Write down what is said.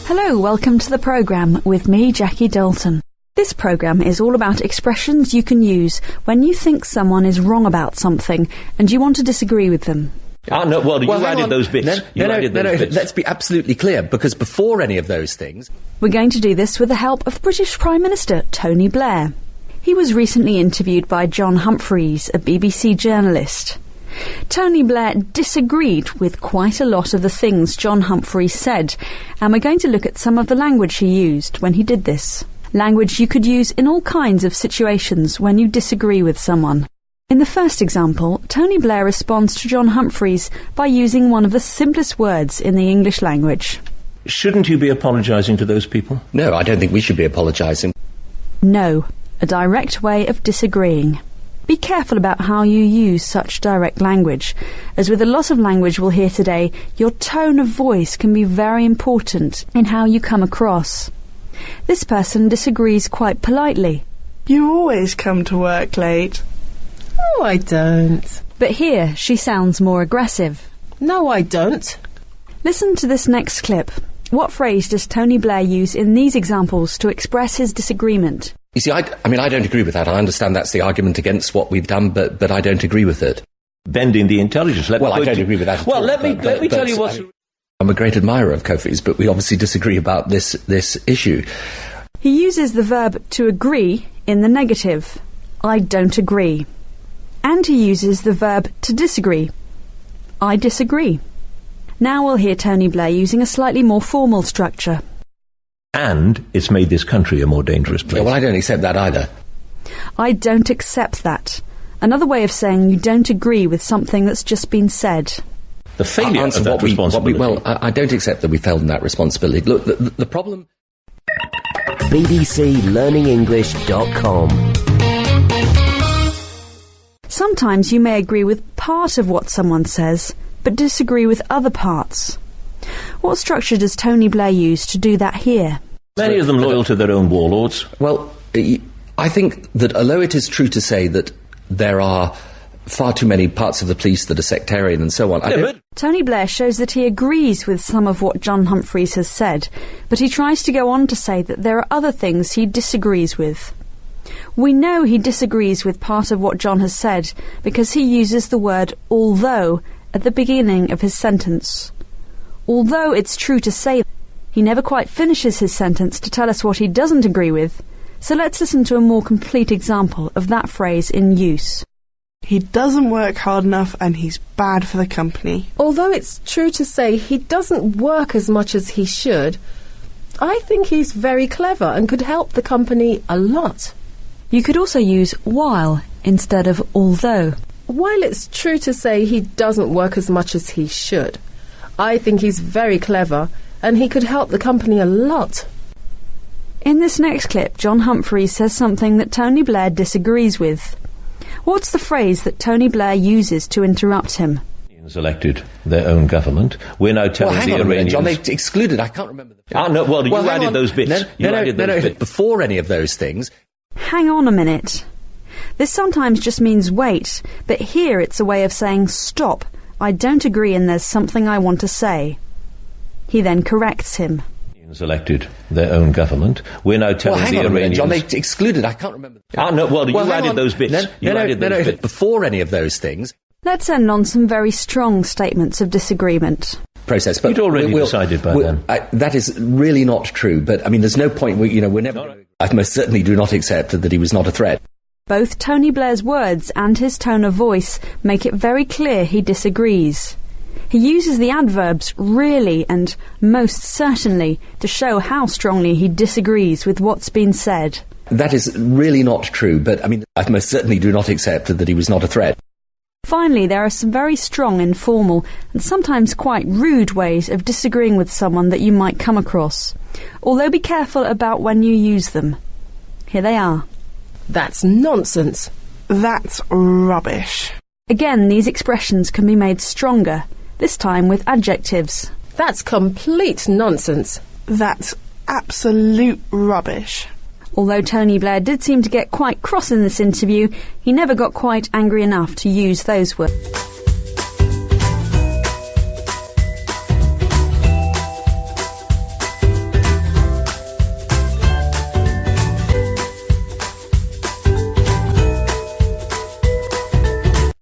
Hello, welcome to the programme with me, Jackie Dalton. This programme is all about expressions you can use when you think someone is wrong about something and you want to disagree with them. No, you added those bits. No, let's be absolutely clear, because before any of those things... We're going to do this with the help of British Prime Minister Tony Blair. He was recently interviewed by John Humphries, a BBC journalist. Tony Blair disagreed with quite a lot of the things John Humphries said, and we're going to look at some of the language he used when he did this. Language you could use in all kinds of situations when you disagree with someone. In the first example, Tony Blair responds to John Humphries by using one of the simplest words in the English language. Shouldn't you be apologising to those people? No, I don't think we should be apologising. No, a direct way of disagreeing. Be careful about how you use such direct language, as with a lot of language we'll hear today, your tone of voice can be very important in how you come across. This person disagrees quite politely. You always come to work late. No, I don't. But here she sounds more aggressive. No, I don't. Listen to this next clip. What phrase does Tony Blair use in these examples to express his disagreement? You see, I don't agree with that. I understand that's the argument against what we've done, but I don't agree with it. Bending the intelligence. I don't agree with that at all. Let me tell you what... I'm a great admirer of Kofi's, but we obviously disagree about this issue. He uses the verb to agree in the negative. I don't agree. And he uses the verb to disagree. I disagree. Now we'll hear Tony Blair using a slightly more formal structure. And it's made this country a more dangerous place. Yeah, well, I don't accept that either. I don't accept that. Another way of saying you don't agree with something that's just been said. The failure of that responsibility. I don't accept that we failed in that responsibility. Look, the problem... bbclearningenglish.com. Sometimes you may agree with part of what someone says, but disagree with other parts. What structure does Tony Blair use to do that here? Many of them loyal to their own warlords. Well, I think that although it is true to say that there are far too many parts of the police that are sectarian and so on... Tony Blair shows that he agrees with some of what John Humphries has said, but he tries to go on to say that there are other things he disagrees with. We know he disagrees with part of what John has said because he uses the word although at the beginning of his sentence. Although it's true to say, he never quite finishes his sentence to tell us what he doesn't agree with, so let's listen to a more complete example of that phrase in use. He doesn't work hard enough and he's bad for the company. Although it's true to say he doesn't work as much as he should, I think he's very clever and could help the company a lot. You could also use while instead of although. While it's true to say he doesn't work as much as he should, I think he's very clever and he could help the company a lot. In this next clip, John Humphries says something that Tony Blair disagrees with. What's the phrase that Tony Blair uses to interrupt him? Elected their own government. We're now telling the Iranians... John, they excluded... I can't remember... you added those bits. Before any of those things... Hang on a minute. This sometimes just means wait, but here it's a way of saying stop. I don't agree and there's something I want to say. He then corrects him. Elected their own government. We're now telling the Iranians... John, they excluded... I can't remember... you added those bits. Before any of those things... Let's end on some very strong statements of disagreement. Process, but you'd already decided by then. That is really not true, but, I mean, there's no point... we're never... I most certainly do not accept that he was not a threat. Both Tony Blair's words and his tone of voice make it very clear he disagrees. He uses the adverbs really and most certainly to show how strongly he disagrees with what's been said. That is really not true, but, I mean, I most certainly do not accept that he was not a threat. Finally, there are some very strong, informal and sometimes quite rude ways of disagreeing with someone that you might come across. Although be careful about when you use them. Here they are. That's nonsense. That's rubbish. Again, these expressions can be made stronger, this time with adjectives. That's complete nonsense. That's absolute rubbish. Although Tony Blair did seem to get quite cross in this interview, he never got quite angry enough to use those words.